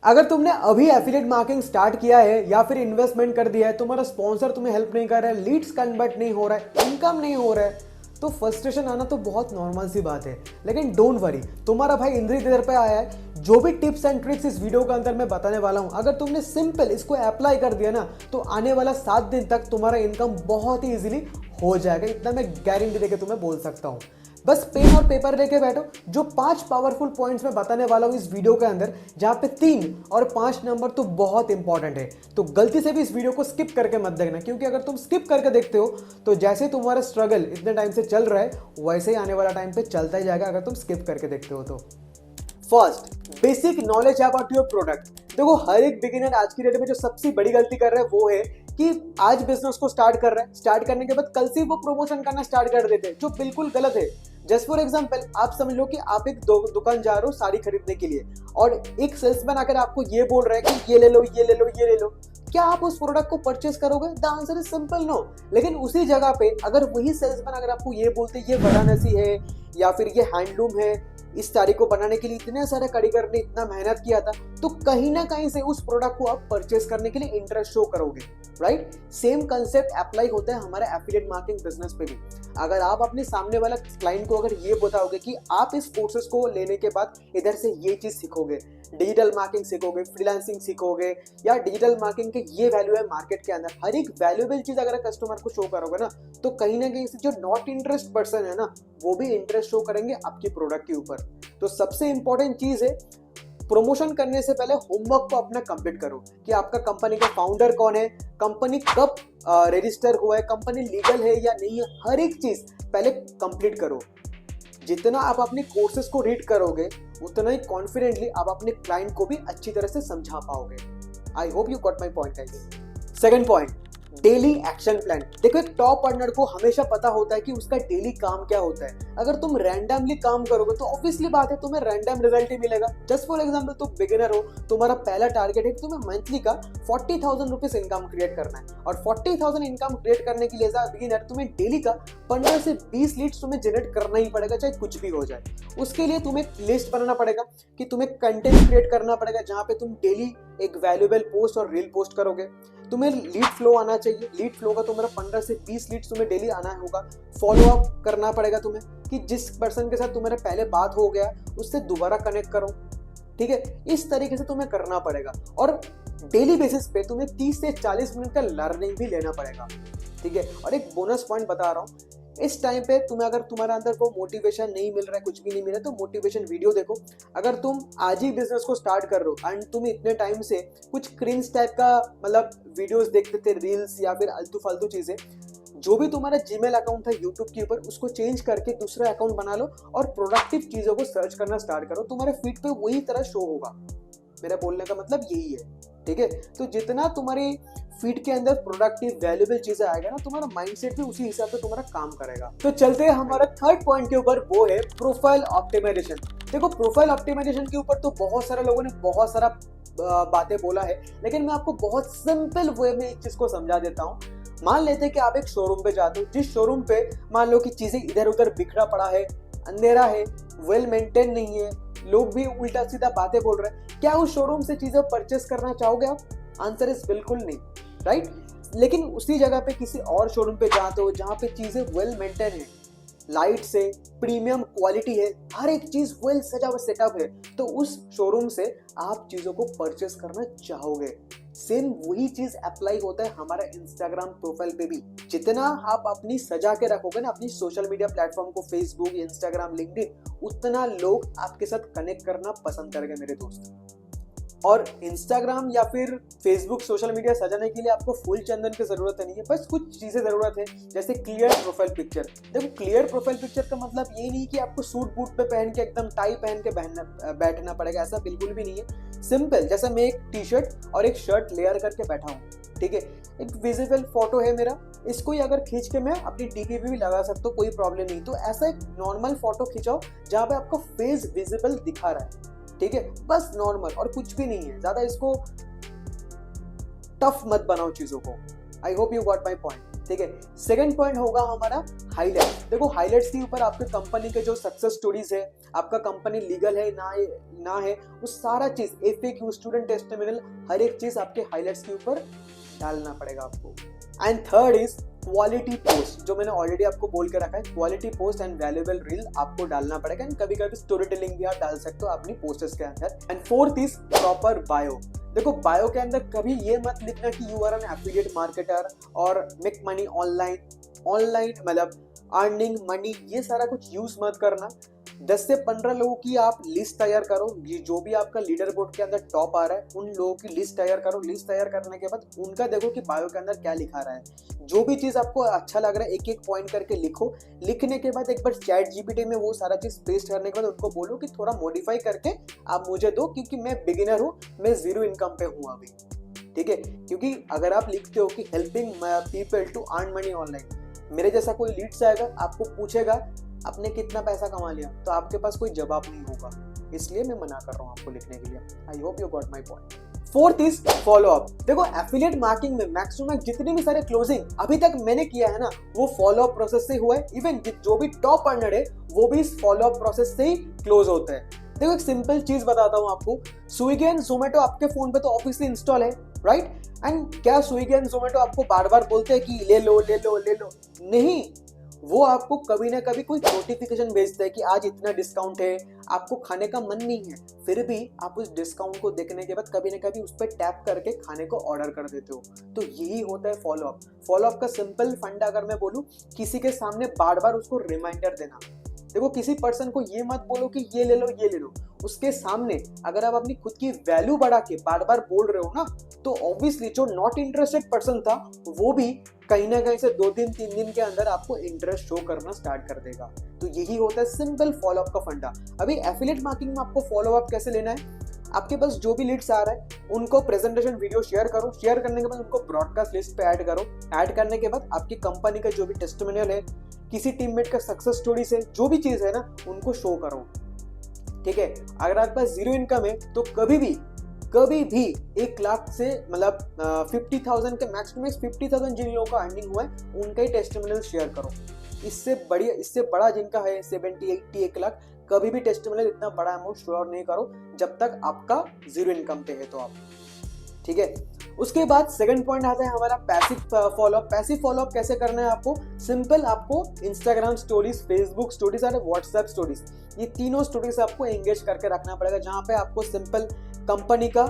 अगर तुमने अभी एफिलिएट मार्केटिंग स्टार्ट किया है या फिर इन्वेस्टमेंट कर दिया है, तुम्हारा स्पॉन्सर तुम्हें हेल्प नहीं कर रहा है, लीड्स कन्वर्ट नहीं हो रहा है, इनकम नहीं हो रहा है, तो फ्रस्ट्रेशन आना तो बहुत नॉर्मल सी बात है। लेकिन डोंट वरी, तुम्हारा भाई इंद्रित इधर पे आया है। जो भी टिप्स एंड ट्रिक्स इस वीडियो के अंदर मैं बताने वाला हूं, अगर तुमने सिंपल इसको अप्लाई कर दिया ना, तो आने वाला 7 दिन तक तुम्हारा इनकम बहुत ही इजीली हो जाएगा। इतना मैं गारंटी देके तुम्हें बोल सकता हूं। बस पेन और पेपर लेके बैठो। जो 5 पावरफुल पॉइंट्स मैं बताने वाला हूं इस वीडियो के अंदर, जहां पे 3 और 5 नंबर तो बहुत इंपॉर्टेंट है, तो गलती से भी इस वीडियो को स्किप करके मत देखना, क्योंकि अगर तुम स्किप करके देखते हो तो जैसे तुम्हारा स्ट्रगल इतने टाइम से चल रहा है वैसे ही आने वाला टाइम पे चलता ही जाएगा, अगर तुम स्किप करके देखते हो तो। First, basic knowledge about your product. देखो, हर एक बिगिनर आज की डेट में जो सबसे बड़ी गलती कर रहा है वो है कि आज बिजनेस को स्टार्ट कर रहा है, स्टार्ट करने के बाद कल से वो प्रमोशन करना स्टार्ट कर देते हैं, जो बिल्कुल गलत है। जस्ट फॉर एग्जाम्पल, आप समझ लो कि आप एक दुकान जा रहे हो साड़ी खरीदने के लिए, और एक सेल्समैन आकर आपको ये बोल रहा है कि ये ले लो, ये ले लो, ये ले लो। क्या आप उस प्रोडक्ट को परचेस करोगे? The answer is simple no. लेकिन उसी जगह पे अगर वही सेल्समैन अगर आपको ये बोलते ये वाराणसी है या फिर ये हैंडलूम है, इस साड़ी को बनाने के लिए इतने सारे कारीगर ने इतना मेहनत किया था, तो कहीं ना कहीं से उस प्रोडक्ट को आप परचेस करने के लिए इंटरेस्ट शो करोगे, राइट? सेम कंसेप्ट अप्लाई होता है हमारे एफिलिएट मार्केटिंग बिजनेस पे भी। अगर आप अपने सामने वाला क्लाइंट को अगर ये बताओगे कि आप इस कोर्सेज को लेने के बाद इधर से ये चीज सीखोगे, डिजिटल मार्केटिंग सीखोगे, फ्रीलांसिंग सीखोगे, या डिजिटल मार्केटिंग के ये वैल्यू है मार्केट के अंदर, हर एक वैल्यूएबल चीज अगर कस्टमर को शो करोगे ना, तो कहीं ना कहीं से जो नॉट इंटरेस्ट पर्सन है ना, वो भी इंटरेस्ट शो करेंगे आपकी प्रोडक्ट के ऊपर। तो सबसे इंपॉर्टेंट चीज है, प्रमोशन करने से पहले होमवर्क को अपना कंप्लीट करो कि आपका कंपनी का फाउंडर कौन है, कंपनी कब रजिस्टर हुआ है, कंपनी लीगल है या नहीं है, हर एक चीज पहले कंप्लीट करो। जितना आप अपने कोर्सेज को रीड करोगे, उतना ही कॉन्फिडेंटली आप अपने क्लाइंट को भी अच्छी तरह से समझा पाओगे। आई hope you got my point. Second point, daily action plan. देखो, एक टॉप अर्नर को हमेशा पता होता है कि उसका डेली काम क्या होता है। अगर तुम रैंडमली काम करोगे तो ऑब्वियसली बात है तुम्हें रैंडम रिजल्ट ही मिलेगा। जस्ट फॉर एग्जांपल, तुम बिगिनर हो, तुम्हारा पहला टारगेट है कि तुम्हें मंथली का 40,000 रुपीज इनकम क्रिएट करना है, और 40,000 इनकम क्रिएट करने के लिए एज अ बिगिनर तुम्हें डेली का 15 से 20 लीड्स तुम्हें जनरेट करना ही पड़ेगा, चाहे कुछ भी हो जाए। उसके लिए तुम्हें लिस्ट बनाना पड़ेगा कि तुम्हें कंटेंट क्रिएट करना पड़ेगा, जहां पे तुम डेली एक वैल्यूएबल पोस्ट और रील पोस्ट करोगे। तुम्हें लीड फ्लो आना चाहिए, लीड फ्लो का तुम्हारा 15 से 20 लीड्स तुम्हें डेली आना होगा। फॉलो अप करना पड़ेगा तुम्हें कि जिस पर्सन के साथ तुम्हारे पहले बात हो गया उससे दोबारा कनेक्ट करो, ठीक है? इस तरीके से तुम्हें करना पड़ेगा, और डेली बेसिस पे तुम्हें 30 से 40 मिनट का लर्निंग भी लेना पड़ेगा, ठीक है? और एक बोनस पॉइंट बता रहा हूँ, इस टाइम पे तुम्हें अगर तुम्हारे अंदर वो मोटिवेशन नहीं मिल रहा है, कुछ भी नहीं मिल रहा है, तो मोटिवेशन वीडियो देखो। अगर तुम आज ही बिजनेस को स्टार्ट कर रहे हो एंड तुम इतने टाइम से कुछ क्रिंज टाइप का मतलब वीडियोस देखते थे, रील्स या फिर आलतू फालतू चीजें, जो भी तुम्हारा जीमेल अकाउंट था यूट्यूब के ऊपर, उसको चेंज करके दूसरा अकाउंट बना लो और प्रोडक्टिव चीजों को सर्च करना स्टार्ट करो। तुम्हारे फीड पे वही तरह शो होगा। मेरा बोलने का मतलब यही है, ठीक है? तो जितना तुम्हारी फीड के अंदर प्रोडक्टिव वैल्यूएबल चीजें आएगा ना, तुम्हारा माइंडसेट भी उसी हिसाब से तुम्हारा काम करेगा। तो चलते हैं हमारा थर्ड पॉइंट के ऊपर, वो है प्रोफाइल ऑप्टिमाइजेशन। देखो, प्रोफाइल ऑप्टिमाइजेशन के ऊपर तो बहुत सारे लोगों ने बहुत सारा बातें बोला है, लेकिन मैं आपको बहुत सिंपल वे में एक चीज को समझा देता हूँ। मान लेते हैं कि आप एक शोरूम पे जाते हो, जिस शोरूम पे मान लो कि चीजें इधर उधर बिखरा पड़ा है, अंधेरा है, वेल मेंटेन नहीं है, लोग भी उल्टा सीधा बातें बोल रहे हैं, क्या उस शोरूम से चीजें परचेस करना चाहोगे आप? आंसर इज बिल्कुल नहीं, राइट? लेकिन उसी जगह पे किसी और शोरूम पे जाते हो जहां पे चीजें वेल मेंटेन है, लाइट से प्रीमियम क्वालिटी है, हर एक चीज वेल सजा हुआ सेटअप है, तो उस शोरूम से आप चीजों को परचेस करना चाहोगे। सेम वही चीज अप्लाई होता है हमारा इंस्टाग्राम प्रोफाइल पे भी। जितना आप अपनी सजा के रखोगे ना अपनी सोशल मीडिया प्लेटफॉर्म को, फेसबुक, इंस्टाग्राम, लिंक्डइन, उतना लोग आपके साथ कनेक्ट करना पसंद करेंगे मेरे दोस्त। और इंस्टाग्राम या फिर फेसबुक सोशल मीडिया सजाने के लिए आपको फुल चंदन की जरूरत नहीं है, बस कुछ चीजें जरूरत है, जैसे क्लियर प्रोफाइल पिक्चर। देखो, क्लियर प्रोफाइल पिक्चर का मतलब ये नहीं कि आपको सूट बूट पे पहन के एकदम टाई पहन के बैठना पड़ेगा, ऐसा बिल्कुल भी नहीं है। सिंपल, जैसे मैं एक टी शर्ट और एक शर्ट लेयर करके बैठा हूँ, ठीक है? एक विजिबल फोटो है मेरा, इसको ही अगर खींच के मैं अपनी डीपी पे भी लगा सकता हूँ, कोई प्रॉब्लम नहीं। तो ऐसा एक नॉर्मल फोटो खिंचाओ जहाँ पे आपका फेस विजिबल दिखा रहा है, ठीक है? बस नॉर्मल, और कुछ भी नहीं है, ज्यादा इसको टफ मत बनाओ चीजों को। आई hope you got my point. ठीक है। सेकंड पॉइंट होगा हमारा हाईलाइट्स। देखो हाईलाइट्स के ऊपर आपके कंपनी के जो सक्सेस स्टोरीज है, आपका कंपनी लीगल है ना है, वो सारा चीज FAQ, स्टूडेंट टेस्टिमोनियल, हर एक चीज आपके हाईलाइट्स के ऊपर डालना पड़ेगा आपको। And third is quality post, जो मैंने ऑलरेडी आपको बोल के रखा है, quality post and valuable reel आपको डालना पड़ेगा। एंड कभी कभी स्टोरी टेलिंग भी आप डाल सकते हो अपनी पोस्टर्स के अंदर। And fourth is proper bio. देखो बायो के अंदर कभी ये मत लिखना कि you are an affiliate marketer और मेक मनी ऑनलाइन मतलब अर्निंग मनी, ये सारा कुछ यूज मत करना। 10 से 15 लोगों की आप लिस्ट तैयार करो, ये जो भी आपका लीडर बोर्ड के अंदर टॉप आ रहा है उन लोगों की लिस्ट तैयार करो। लिस्ट तैयार करने के बाद उनका देखो कि बायो के अंदर क्या लिखा रहा है, जो भी चीज आपको अच्छा लग रहा है एक एक पॉइंट करके लिखो। लिखने के बाद एक बार चैट GPT में वो सारा चीज पेस्ट करने के बाद उनको बोलो कि थोड़ा मॉडिफाई करके आप मुझे दो, क्योंकि मैं बिगिनर हूँ, मैं 0 इनकम पे हूँ अभी, ठीक है। क्योंकि अगर आप लिखते हो कि helping people to earn money online, मेरे जैसा कोई लीड्स आएगा आपको पूछेगा आपने कितना पैसा कमा लिया, तो आपके पास कोई जवाब नहीं होगा, इसलिए मैं मना कर रहा हूँ आपको लिखने के लिए। आई hope you got my point. Fourth is follow up. देखो एफिलिएट मार्केटिंग में मैक्सिमम जितने भी सारे क्लोजिंग अभी तक मैंने किया है ना, वो फॉलो अप प्रोसेस से हुआ है। इवन जो भी टॉप अर्नर है वो भी इस फॉलो अप प्रोसेस से ही क्लोज होता है। देखो एक सिंपल चीज बताता हूँ आपको, स्विगी एंड जोमेटो आपके फोन पे तो ऑब्वियसली इंस्टॉल है, राइट। एंड क्या स्विगी एंड जोमेटो आपको बार बार बोलते हैं कि ले लो ले लो ले लो? नहीं, वो आपको कभी ना कभी कोई नोटिफिकेशन भेजता है कि आज इतना डिस्काउंट है, आपको खाने का मन नहीं है, फिर भी आप उस डिस्काउंट को देखने के बाद कभी ना कभी उस पर टैप करके खाने को ऑर्डर कर देते हो। तो यही होता है फॉलो अप। फॉलो अप का सिंपल फंडा अगर मैं बोलूं, किसी के सामने बार बार उसको रिमाइंडर देना। देखो किसी पर्सन को ये मत बोलो कि ये ले लो ये ले लो, उसके सामने अगर आप अपनी खुद की वैल्यू बढ़ा के बार बार बोल रहे हो ना, तो ऑब्वियसली जो नॉट इंटरेस्टेड पर्सन था वो भी कहीं ना कहीं से 2-3 दिन के अंदर आपको इंटरेस्ट शो करना स्टार्ट कर देगा। तो यही होता है सिंपल फॉलो अप का फंडा। अभी एफिलिएट मार्केटिंग में आपको फॉलो अप कैसे लेना है, आपके पास जो भी लीड्स आ रहा है उनको प्रेजेंटेशन वीडियो शेयर करो, शेयर करने के बाद उनको ब्रॉडकास्ट लिस्ट पे ऐड करो। ऐड करने के बाद आपकी कंपनी का जो भी टेस्टिमोनियल है, किसी टीममेट का सक्सेस स्टोरी से जो भी चीज है ना, उनको शो करो, ठीक है। अगर आपके पास 0 इनकम है तो कभी भी 1 लाख से मतलब 50,000 के मैक्स टू मैक्स 50,000 जिन लोगों का अर्निंग हुआ है उनका ही टेस्टिमोनियल शेयर करो। इससे बड़ा जिनका है 70, 80, 1 लाख, कभी भी टेस्टिमोनियल इतना बड़ा अमाउंट शेयर नहीं करो जब तक आपका 0 इनकम पे है तो आप, ठीक है। उसके बाद सेकंड पॉइंट आता है हमारा passive follow up. Passive follow up कैसे करना है आपको, सिंपल, आपको इंस्टाग्राम स्टोरीज, फेसबुक स्टोरीज और व्हाट्सएप स्टोरीज, ये तीनों स्टोरीज आपको एंगेज करके रखना पड़ेगा, जहां पे आपको सिंपल कंपनी का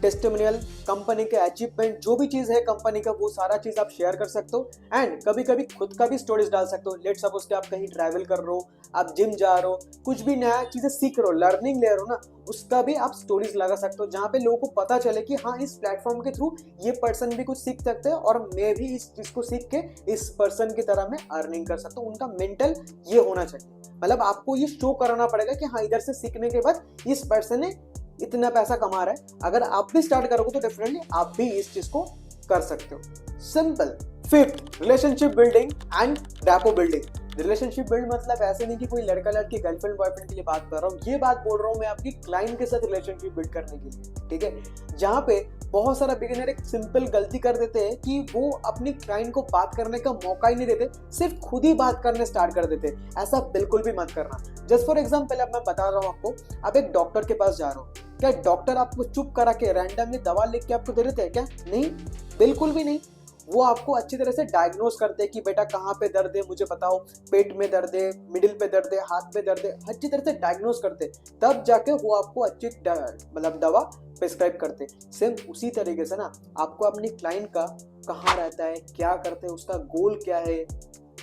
टेस्टिमोनियल, कंपनी के अचीवमेंट, जो भी चीज है कंपनी का, वो सारा चीज आप शेयर कर सकते हो। एंड कभी कभी खुद का भी स्टोरीज डाल सकते हो। लेट्स सपोज कि आप कहीं ट्रैवल कर रहे हो, आप जिम जा रहे हो, कुछ भी नया चीजें सीख रहे हो, लर्निंग ले रहे हो ना, उसका भी आप स्टोरीज लगा सकते हो, जहाँ पे लोगों को पता चले कि हाँ इस प्लेटफॉर्म के थ्रू ये पर्सन भी कुछ सीख सकते हैं और मैं भी इस चीज को सीख के इस पर्सन की तरह मैं अर्निंग कर सकता हूँ। उनका मेंटल ये होना चाहिए, मतलब आपको ये शो कराना पड़ेगा कि हाँ इधर से सीखने के बाद इस पर्सन ने इतना पैसा कमा रहा है। अगर आप भी स्टार्ट करोगे तो डेफिनेटली आप भी इस चीज को कर सकते हो। Simple. Fifth, relationship building and rapport building. Relationship build मतलब ऐसे नहीं कि कोई लड़का लड़की गर्लफ्रेंड बॉयफ्रेंड के लिए बात कर रहा हूँ, ये बात बोल रहा हूँ मैं आपकी क्लाइंट के साथ रिलेशनशिप बिल्ड करने के लिए, ठीक है। जहाँ पे बहुत सारा बिगिनर एक सिंपल गलती कर देते हैं कि वो अपनी क्लाइंट को बात करने का मौका ही नहीं देते, सिर्फ खुद ही बात करने स्टार्ट कर देते। ऐसा बिल्कुल भी मत करना। जस्ट फॉर एग्जाम्पल अब मैं बता रहा हूँ आपको, आप एक डॉक्टर के पास जा रहे हो, क्या डॉक्टर आपको चुप करा के रैंडमली दवा लिख के आपको दे देते हैं क्या? नहीं, बिल्कुल भी नहीं। वो आपको अच्छी तरह से डायग्नोज करते हैं कि बेटा कहाँ पे दर्द है मुझे बताओ, पेट में दर्द है, मिडिल पे दर्द है, हाथ पे दर्द है, अच्छी तरह से डायग्नोज करते, तब जाके वो आपको अच्छी मतलब दवा प्रिस्क्राइब करते। सेम उसी तरीके से ना आपको अपनी क्लाइंट का कहाँ रहता है, क्या करते हैं, उसका गोल क्या है,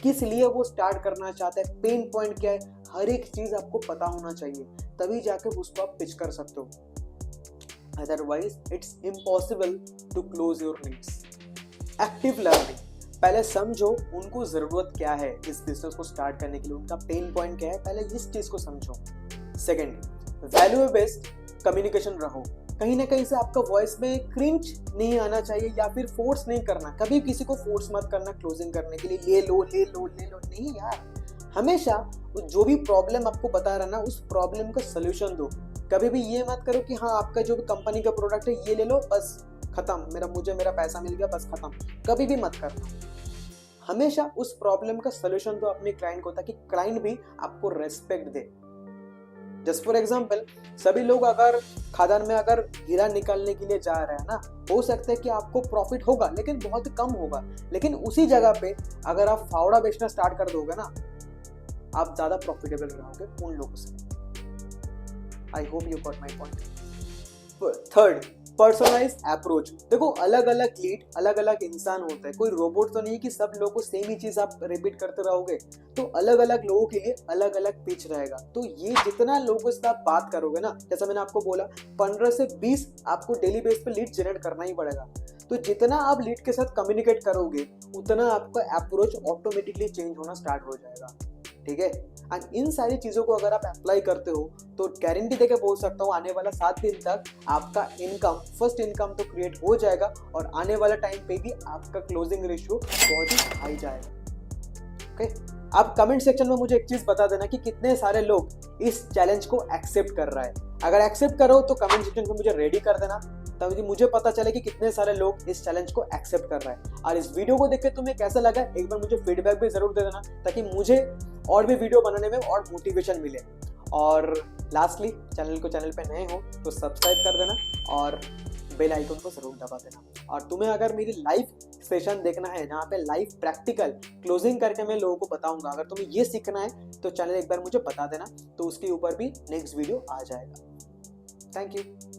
किस लिए वो स्टार्ट करना चाहता है, पेन पॉइंट क्या है, हर एक चीज आपको पता होना चाहिए, तभी जाके उसको आप पिच कर सकते हो। Otherwise it's impossible to close your needs. Active learning, पहले समझो उनको जरूरत क्या है इस बिजनेस को स्टार्ट करने के लिए, उनका पेन पॉइंट क्या है, पहले इस चीज को समझो। सेकंड, वैल्यू बेस्ड कम्युनिकेशन रहो। कहीं ना कहीं से आपका वॉइस में क्रिंच नहीं आना चाहिए या फिर फोर्स नहीं करना। कभी किसी को फोर्स मत करना क्लोजिंग करने के लिए, ले लो ले लो ले लो, नहीं यार। हमेशा जो भी प्रॉब्लम आपको बता रहा ना, उस प्रॉब्लम का सोल्यूशन दो। कभी भी ये मत करो कि हाँ आपका जो भी कंपनी का प्रोडक्ट है ये ले लो बस खत्म, मेरा पैसा मिल गया बस खत्म, कभी भी मत करना। हमेशा उस प्रॉब्लम का सोल्यूशन दो अपने क्लाइंट को, ताकि क्लाइंट भी आपको respect they. Just for example, सभी लोग अगर खदान में अगर हीरा निकालने के लिए जा रहे हैं ना, हो सकता है कि आपको प्रॉफिट होगा लेकिन बहुत कम होगा, लेकिन उसी जगह पे अगर आप फावड़ा बेचना स्टार्ट कर दोगे ना, आप ज्यादा प्रॉफिटेबल रहोगे उन लोगों से। I hope you got my point. Third, personalize approach. देखो, अलग अलग लीड, अलग अलग इंसान होता है, कोई रोबोट तो नहीं कि सब लोगों को सेम ही चीज आप रिपीट करते रहोगे। तो अलग अलग लोगों के लिए अलग अलग पिच रहेगा। तो ये जितना लोगों से आप बात करोगे ना, जैसा मैंने आपको बोला 15 से 20 आपको डेली बेस पे लीड जनरेट करना ही पड़ेगा। तो जितना आप लीड के साथ कम्युनिकेट करोगे, उतना आपका अप्रोच ऑटोमेटिकली चेंज होना स्टार्ट हो जाएगा। ठीक है, एंड इन सारी चीजों को अगर आप अप्लाई करते हो तो गारंटी देके बोल सकता हूँ, आने वाला 7 दिन तक आपका इनकम, फर्स्ट इनकम तो क्रिएट हो जाएगा, और आने वाला टाइम पे भी आपका क्लोजिंग रेशियो बहुत ही हाई जाएगा। ओके, आप कमेंट सेक्शन में मुझे एक चीज बता देना कि कितने सारे लोग इस चैलेंज को एक्सेप्ट कर रहा है। अगर एक्सेप्ट करो तो कमेंट सेक्शन में मुझे रेडी कर देना, तभी मुझे पता चले कि कितने सारे लोग इस चैलेंज को एक्सेप्ट कर रहा है। और इस वीडियो को देख के तुम्हें कैसा लगा, एक बार मुझे फीडबैक भी जरूर दे देना, ताकि मुझे और भी वीडियो बनाने में और मोटिवेशन मिले। और लास्टली, चैनल पे नए हो तो सब्सक्राइब कर देना और बेल आइकन को जरूर दबा देना। और तुम्हें अगर मेरी लाइव सेशन देखना है, जहाँ पे लाइव प्रैक्टिकल क्लोजिंग करके मैं लोगों को बताऊंगा, अगर तुम्हें ये सीखना है तो चैनल एक बार मुझे बता देना, तो उसके ऊपर भी नेक्स्ट वीडियो आ जाएगा। Thank you.